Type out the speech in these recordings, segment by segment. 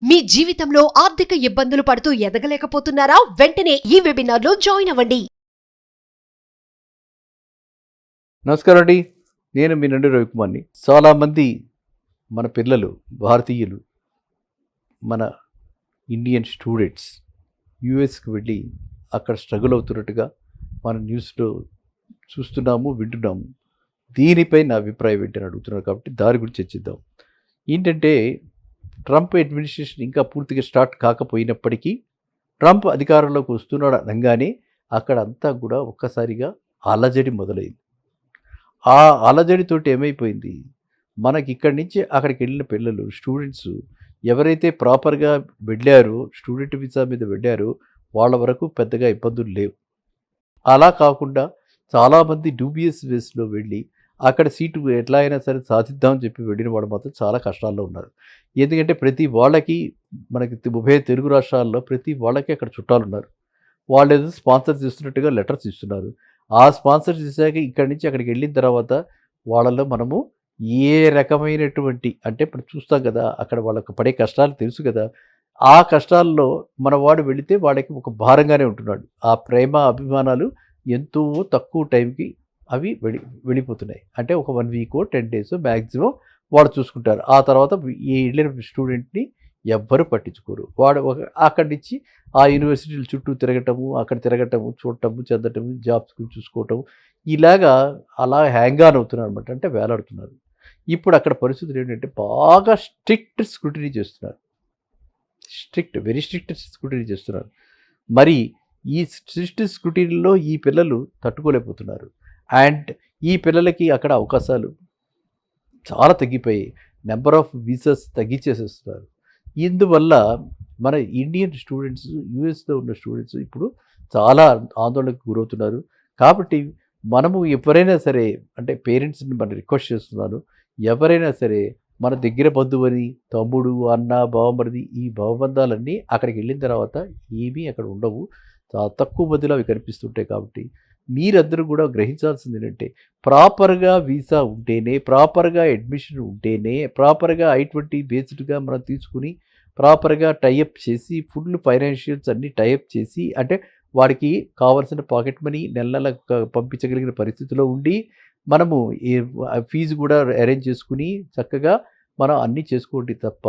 మీ జీవితంలో ఆర్థిక ఇబ్బందులు పడుతూ ఎదగలేకపోతున్నారా? వెంటనే ఈ వెబినార్లో జాయిన్ అవ్వండి. నమస్కారం అండి. నేను మీ నుండి రవికుమార్ని. చాలామంది మన పిల్లలు, భారతీయులు, మన ఇండియన్ స్టూడెంట్స్ యూఎస్కి వెళ్ళి అక్కడ స్ట్రగుల్ అవుతున్నట్టుగా మన న్యూస్లో చూస్తున్నాము, వింటున్నాము. దీనిపై నా అభిప్రాయం ఏంటని అడుగుతున్నారు కాబట్టి దాని గురించి చర్చిద్దాం. ఏంటంటే ట్రంప్ అడ్మినిస్ట్రేషన్ ఇంకా పూర్తిగా స్టార్ట్ కాకపోయినప్పటికీ ట్రంప్ అధికారంలోకి వస్తున్నాడు అనగానే అక్కడ అంతా కూడా ఒక్కసారిగా అలజడి మొదలైంది. ఆ అలజడితోటి ఏమైపోయింది, మనకి ఇక్కడి నుంచి అక్కడికి వెళ్ళిన పిల్లలు, స్టూడెంట్స్ ఎవరైతే ప్రాపర్గా వెళ్ళారో, స్టూడెంట్ వీసా మీద వెళ్ళారో వాళ్ళ వరకు పెద్దగా ఇబ్బందులు లేవు. అలా కాకుండా చాలామంది డూబియస్ వేస్లో వెళ్ళి అక్కడ సీటు ఎట్లా అయినా సరే సాధిద్దామని చెప్పి వెళ్ళిన వాళ్ళు మాత్రం చాలా కష్టాల్లో ఉన్నారు. ఎందుకంటే ప్రతి వాళ్ళకి, మనకి ఉభయ తెలుగు రాష్ట్రాల్లో ప్రతి వాళ్ళకి అక్కడ చుట్టాలు ఉన్నారు. వాళ్ళు ఏదో స్పాన్సర్ చేస్తున్నట్టుగా లెటర్స్ ఇస్తున్నారు. ఆ స్పాన్సర్ చేశాక ఇక్కడి నుంచి అక్కడికి వెళ్ళిన తర్వాత వాళ్ళలో మనము ఏ రకమైనటువంటి, అంటే ఇప్పుడు చూస్తాం కదా, అక్కడ వాళ్ళకు పడే కష్టాలు తెలుసు కదా, ఆ కష్టాల్లో మన వాడు వెళితే వాళ్ళకి ఒక భారంగానే ఉంటున్నాడు. ఆ ప్రేమ అభిమానాలు ఎంతో తక్కువ టైంకి అవి వెళ్ళిపోతున్నాయి. అంటే ఒక 1 వీకో 10 డేస్ మ్యాక్సిమం వాడు చూసుకుంటారు. ఆ తర్వాత ఈ వెళ్ళిన స్టూడెంట్ని ఎవ్వరు పట్టించుకోరు. వాడు అక్కడి నుంచి ఆ యూనివర్సిటీల చుట్టూ తిరగటము, అక్కడ తిరగటము, చూడటము, చెందటము, జాబ్స్ చూసుకోవటము, ఇలాగా అలా హ్యాంగ్ ఆన్ అవుతున్నారు అనమాట. అంటే వేలాడుతున్నారు. ఇప్పుడు అక్కడ పరిస్థితులు ఏంటంటే బాగా స్ట్రిక్ట్ స్క్రూటినీ చేస్తున్నారు. వెరీ స్ట్రిక్ట్ స్క్రూటినీ చేస్తున్నారు. మరి ఈ స్ట్రిక్ట్ స్క్రూటినీలో ఈ పిల్లలు తట్టుకోలేకపోతున్నారు. అండ్ ఈ పిల్లలకి అక్కడ అవకాశాలు చాలా తగ్గిపోయి నెంబర్ ఆఫ్ వీసాస్ తగ్గించేసేస్తున్నారు. ఇందువల్ల మన ఇండియన్ స్టూడెంట్స్, యూఎస్లో ఉన్న స్టూడెంట్స్ ఇప్పుడు చాలా ఆందోళనకు గురవుతున్నారు. కాబట్టి మనము ఎవరైనా సరే, అంటే పేరెంట్స్ని మనం రిక్వెస్ట్ చేస్తున్నాను, ఎవరైనా సరే మన దగ్గర బంధువని, తమ్ముడు, అన్న, బావమరిది, ఈ భావబంధాలన్నీ అక్కడికి వెళ్ళిన తర్వాత ఏమీ అక్కడ ఉండవు. చాలా తక్కువ మందిలో అవి కనిపిస్తుంటాయి. కాబట్టి మీరందరూ కూడా గ్రహించాల్సింది ఏంటంటే ప్రాపర్గా వీసా ఉంటేనే, ప్రాపర్గా అడ్మిషన్ ఉంటేనే, ప్రాపర్గా I-20 బేస్డ్గా మనం తీసుకుని ప్రాపర్గా టైఅప్ చేసి ఫుల్ ఫైనాన్షియల్స్ అన్నీ టైఅప్ చేసి, అంటే వాడికి కావాల్సిన పాకెట్ మనీ నెల నెల పంపించగలిగిన పరిస్థితిలో ఉండి మనము ఫీజు కూడా అరేంజ్ చేసుకుని చక్కగా మనం అన్నీ చేసుకోండి తప్ప,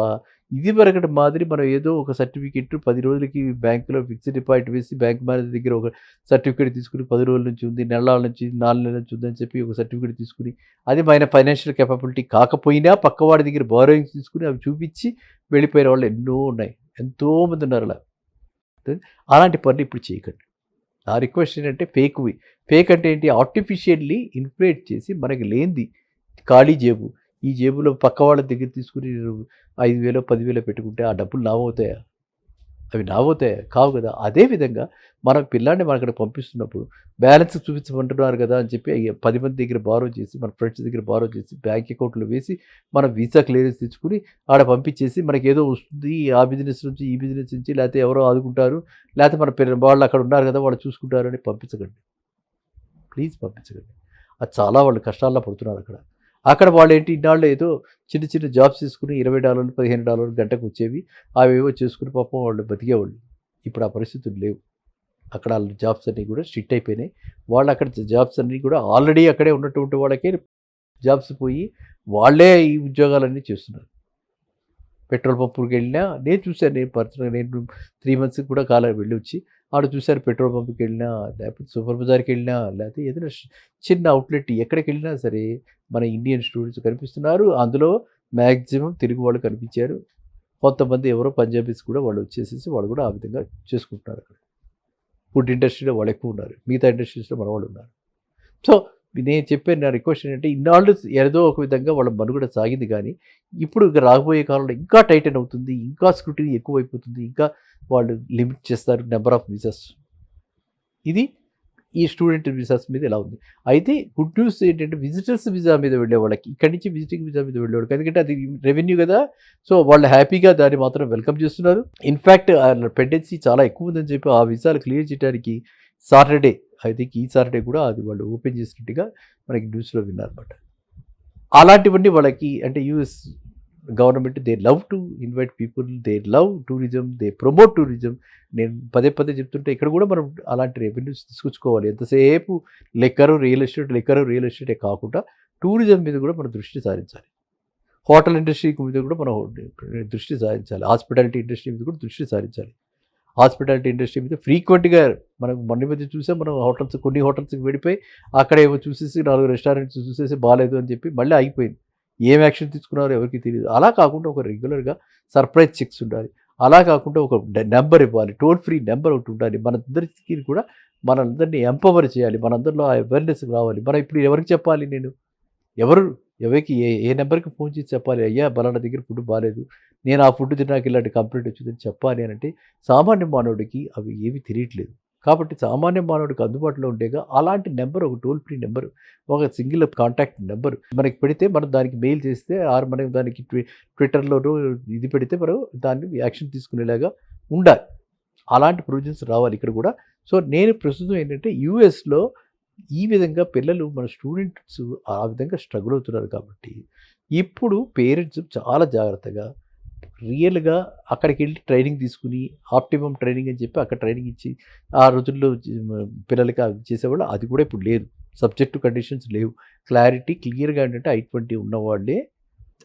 ఇది వరకటి మాదిరి మనం ఏదో ఒక సర్టిఫికెట్ 10 రోజులకి బ్యాంకులో ఫిక్స్డ్ డిపాజిట్ వేసి బ్యాంక్ మేనేజర్ దగ్గర ఒక సర్టిఫికేట్ తీసుకుని 10 రోజుల నుంచి ఉంది, నెలల నుంచి 4 నెలల నుంచి ఉందని చెప్పి ఒక సర్టిఫికేట్ తీసుకుని, అది మన ఫైనాన్షియల్ కెపాబిలిటీ కాకపోయినా పక్కవాడి దగ్గర బారోయింగ్స్ తీసుకుని అవి చూపించి వెళ్ళిపోయిన వాళ్ళు ఎన్నో ఉన్నాయి. ఎంతోమంది ఉన్నారు అలా. అలాంటి పనులు ఇప్పుడు చేయకండి. నా రిక్వెస్ట్ ఏంటంటే ఫేక్ అంటే ఏంటి, ఆర్టిఫిషియల్లీ ఇన్ఫ్లేట్ చేసి మనకి లేనిది ఖాళీ జేబు, ఈ జేబులో పక్క వాళ్ళ దగ్గర తీసుకుని 5,000 10,000 పెట్టుకుంటే ఆ డబ్బులు నావవుతాయా? అవి నావవుతాయా? కావు కదా. అదేవిధంగా మన పిల్లాన్ని మన అక్కడ పంపిస్తున్నప్పుడు బ్యాలెన్స్ చూపించమంటున్నారు కదా అని చెప్పి 10 మంది దగ్గర బారో చేసి, మన ఫ్రెండ్స్ దగ్గర బారో చేసి బ్యాంక్ అకౌంట్లో వేసి మనం వీసా క్లియరెన్స్ తెచ్చుకుని ఆడ పంపించేసి మనకి ఏదో వస్తుంది ఆ బిజినెస్ నుంచి ఈ బిజినెస్ నుంచి, లేకపోతే ఎవరో ఆదుకుంటారు, లేకపోతే మన వాళ్ళు అక్కడ ఉన్నారు కదా వాళ్ళు చూసుకుంటారు అని పంపించకండి. ప్లీజ్ పంపించకండి. అది చాలా వాళ్ళు కష్టాల్లో పడుతున్నారు అక్కడ. అక్కడ వాళ్ళు ఏంటి, ఇన్నాళ్ళు ఏదో చిన్న చిన్న జాబ్స్ తీసుకుని $20 $15 గంటకు వచ్చేవి, అవేవో చేసుకుని పాపం వాళ్ళు బతికేవాళ్ళు. ఇప్పుడు ఆ పరిస్థితులు లేవు. అక్కడ వాళ్ళ జాబ్స్ అన్నీ కూడా స్ట్రిక్ట్ అయిపోయినాయి. వాళ్ళు అక్కడ జాబ్స్ అన్నీ కూడా ఆల్రెడీ అక్కడే ఉన్నటువంటి వాళ్ళకే జాబ్స్ పోయి వాళ్ళే ఈ ఉద్యోగాలన్నీ చేస్తున్నారు. పెట్రోల్ పంపుకి వెళ్ళినా నేను చూశాను, నేను పర్సనల్గా నేను 3 మంత్స్కి కూడా కాలం వెళ్ళి వచ్చి ఆడ చూశాను. పెట్రోల్ పంప్కి వెళ్ళినా, లేకపోతే సూపర్ బజార్కి వెళ్ళినా, లేకపోతే ఏదైనా చిన్న అవుట్లెట్ ఎక్కడికి వెళ్ళినా సరే మన ఇండియన్ స్టూడెంట్స్ కనిపిస్తున్నారు. అందులో మ్యాక్సిమం తెలుగు వాళ్ళు కనిపించారు. కొంతమంది ఎవరో పంజాబీస్ కూడా వాళ్ళు వచ్చేసేసి వాళ్ళు కూడా ఆ విధంగా చేసుకుంటున్నారు. అక్కడ ఫుడ్ ఇండస్ట్రీలో వాళ్ళు ఎక్కువ ఉన్నారు, మిగతా ఇండస్ట్రీస్లో మన వాళ్ళు ఉన్నారు. సో నేను చెప్పే నా రిక్వెస్ట్ ఏంటంటే ఇన్నాళ్ళు ఏదో ఒక విధంగా వాళ్ళ మనుగడ సాగింది, కానీ ఇప్పుడు రాబోయే కాలంలో ఇంకా టైటన్ అవుతుంది, ఇంకా స్క్రూటినీ ఎక్కువైపోతుంది, ఇంకా వాళ్ళు లిమిట్ చేస్తారు నెంబర్ ఆఫ్ వీసాస్. ఇది ఈ స్టూడెంట్ వీసాస్ మీద ఎలా ఉంది. అయితే గుడ్ న్యూస్ ఏంటంటే విజిటర్స్ వీసా మీద వెళ్ళే వాళ్ళకి, ఇక్కడి నుంచి విజిటింగ్ వీసా మీద వెళ్ళేవాళ్ళకి, ఎందుకంటే అది రెవెన్యూ కదా, సో వాళ్ళు హ్యాపీగా దాన్ని మాత్రం వెల్కమ్ చేస్తున్నారు. ఇన్ఫ్యాక్ట్ పెండెన్సీ చాలా ఎక్కువ ఉందని చెప్పి ఆ వీసాలు క్లియర్ చేయడానికి సాటర్డే, ఐ థింక్ ఈ సాటర్డే కూడా అది వాళ్ళు ఓపెన్ చేసినట్టుగా మనకి న్యూస్లో విన్నారన్నమాట. అలాంటివన్నీ వాళ్ళకి, అంటే US government they love to invite people, they love tourism, they promote tourism. నేను పదే పదే చెప్తుంటే ఇక్కడ కూడా మనం అలాంటి రెవెన్యూస్ తీసుకొచ్చుకోవాలి. ఎంతసేపు రియల్ ఎస్టేటే కాకుండా టూరిజం మీద కూడా మనం దృష్టి సారించాలి. హోటల్ ఇండస్ట్రీ మీద కూడా మనం దృష్టి సారించాలి. హాస్పిటాలిటీ ఇండస్ట్రీ మీద కూడా దృష్టి సారించాలి. హాస్పిటాలిటీ ఇండస్ట్రీ మీద ఫ్రీక్వెంట్గా మనం మొన్న మధ్య చూసాం. మనం కొన్ని హోటల్స్కి వెళ్ళిపోయి అక్కడ ఏమో చూసేసి 4 రెస్టారెంట్స్ చూసేసి బాగాలేదు అని చెప్పి మళ్ళీ ఆగిపోయింది. ఏం యాక్షన్ తీసుకున్నారో ఎవరికి తెలియదు. అలా కాకుండా ఒక రెగ్యులర్గా సర్ప్రైజ్ చెక్స్ ఉండాలి. అలా కాకుండా ఒక నెంబర్ ఇవ్వాలి, టోల్ ఫ్రీ నెంబర్ ఒకటి ఉండాలి. మనందరికీ కూడా మనందరినీ ఎంపవర్ చేయాలి, మనందరిలో ఆ అవేర్నెస్ రావాలి. మనం ఇప్పుడు ఎవరికి చెప్పాలి? ఎవరికి ఏ నెంబర్కి ఫోన్ చేసి చెప్పాలి? అయ్యా బలానా దగ్గర ఫుడ్ బాగాలేదు, నేను ఆ ఫుడ్ తిన్నాక ఇలాంటి కంప్లైంట్ వచ్చిందని చెప్పాలి అని అంటే సామాన్య మానవుడికి అవి ఏవి తెలియట్లేదు. కాబట్టి సామాన్య మానవుడికి అందుబాటులో ఉండేగా అలాంటి నెంబర్, ఒక టోల్ ఫ్రీ నెంబర్, ఒక సింగిల్ కాంటాక్ట్ నెంబర్ మనకి పెడితే మనం దానికి మెయిల్ చేస్తే మనం దానికి ట్విట్టర్లోనూ ఇది పెడితే మనం దాన్ని యాక్షన్ తీసుకునేలాగా ఉండాలి. అలాంటి ప్రొవిజన్స్ రావాలి ఇక్కడ కూడా. సో నేను ప్రస్తుతం ఏంటంటే యూఎస్లో ఈ విధంగా పిల్లలు మన స్టూడెంట్స్ ఆ విధంగా స్ట్రగుల్ అవుతున్నారు కాబట్టి ఇప్పుడు పేరెంట్స్ చాలా జాగ్రత్తగా రియల్గా అక్కడికి వెళ్ళి ట్రైనింగ్ తీసుకుని ఆప్టిమమ్ ట్రైనింగ్ అని చెప్పి అక్కడ ట్రైనింగ్ ఇచ్చి ఆ రోజుల్లో పిల్లలకి అవి చేసేవాళ్ళు. అది కూడా ఇప్పుడు లేదు. సబ్జెక్టు కండిషన్స్ లేవు. క్లియర్గా ఏంటంటే I-20 ఉన్నవాళ్ళే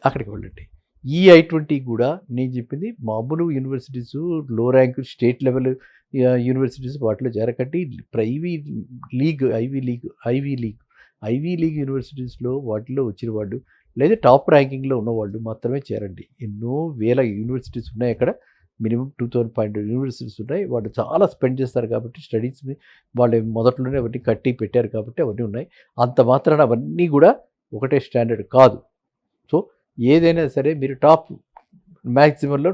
అక్కడికి వెళ్ళండి. ఈ I-20 కూడా నేను చెప్పింది మామూలు యూనివర్సిటీసు, లో ర్యాంక్ స్టేట్ లెవెల్ యూనివర్సిటీస్ వాటిలో చేరకండి. ఐవీ లీగ్ యూనివర్సిటీస్లో వాటిలో వచ్చిన వాళ్ళు లేదా టాప్ ర్యాంకింగ్లో ఉన్నవాళ్ళు మాత్రమే చేరండి. ఎన్నో వేల యూనివర్సిటీస్ ఉన్నాయి అక్కడ. మినిమం 2500 యూనివర్సిటీస్ ఉన్నాయి. వాళ్ళు చాలా స్పెండ్ చేస్తారు కాబట్టి స్టడీస్ని వాళ్ళు మొదట్లోనే అవన్నీ కట్టి పెట్టారు కాబట్టి అవన్నీ ఉన్నాయి. అంత మాత్రాన అవన్నీ కూడా ఒకటే స్టాండర్డ్ కాదు. సో ఏదైనా సరే మీరు టాప్ మ్యాక్సిమంలో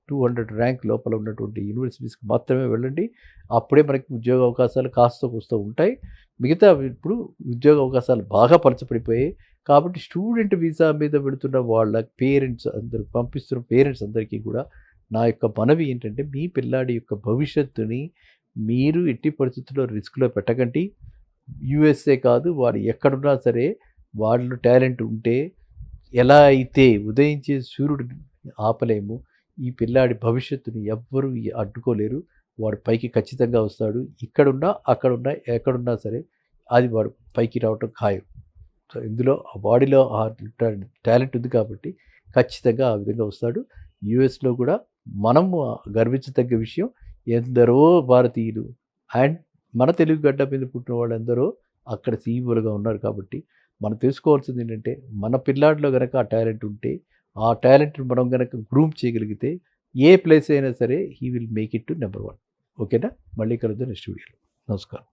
200 ర్యాంక్ లోపల ఉన్నటువంటి యూనివర్సిటీస్కి మాత్రమే వెళ్ళండి. అప్పుడే మనకి ఉద్యోగ అవకాశాలు కాస్త ఉంటాయి. మిగతా ఇప్పుడు ఉద్యోగ అవకాశాలు బాగా పలచబడిపోయాయి. కాబట్టి స్టూడెంట్ వీసా మీద వెళుతున్న వాళ్ళ పంపిస్తున్న పేరెంట్స్ అందరికీ కూడా నా యొక్క మనవి ఏంటంటే మీ పిల్లాడి యొక్క భవిష్యత్తుని మీరు ఎట్టి పరిస్థితుల్లో రిస్క్లో పెట్టకండి. యూఎస్ఏ కాదు, వాడు ఎక్కడున్నా సరే వాళ్ళు టాలెంట్ ఉంటే ఎలా అయితే ఉదయించే సూర్యుడిని ఆపలేము, ఈ పిల్లాడి భవిష్యత్తుని ఎవ్వరూ అడ్డుకోలేరు. వాడు పైకి ఖచ్చితంగా వస్తాడు. ఇక్కడున్నా అక్కడున్నా ఎక్కడున్నా సరే అది వాడు పైకి రావటం ఖాయం. సో ఇందులో బాడీలో ఆ టాలెంట్ ఉంది కాబట్టి ఖచ్చితంగా ఆ విధంగా వస్తాడు. యూఎస్లో కూడా మనము గర్వించదగ్గ విషయం, ఎందరో భారతీయులు అండ్ మన తెలుగు గడ్డ మీద పుట్టిన వాళ్ళందరూ అక్కడ సీఈఓలుగా ఉన్నారు. కాబట్టి మనం తెలుసుకోవాల్సింది ఏంటంటే మన పిల్లాడిలో కనుక ఆ టాలెంట్ ఉంటే ఆ టాలెంట్ని మనం కనుక గ్రూమ్ చేయగలిగితే ఏ ప్లేస్ అయినా సరే he will make it to number 1. ఓకేనా? మళ్ళీ కలుద్దాం నెక్స్ట్ వీడియోలో. నమస్కారం.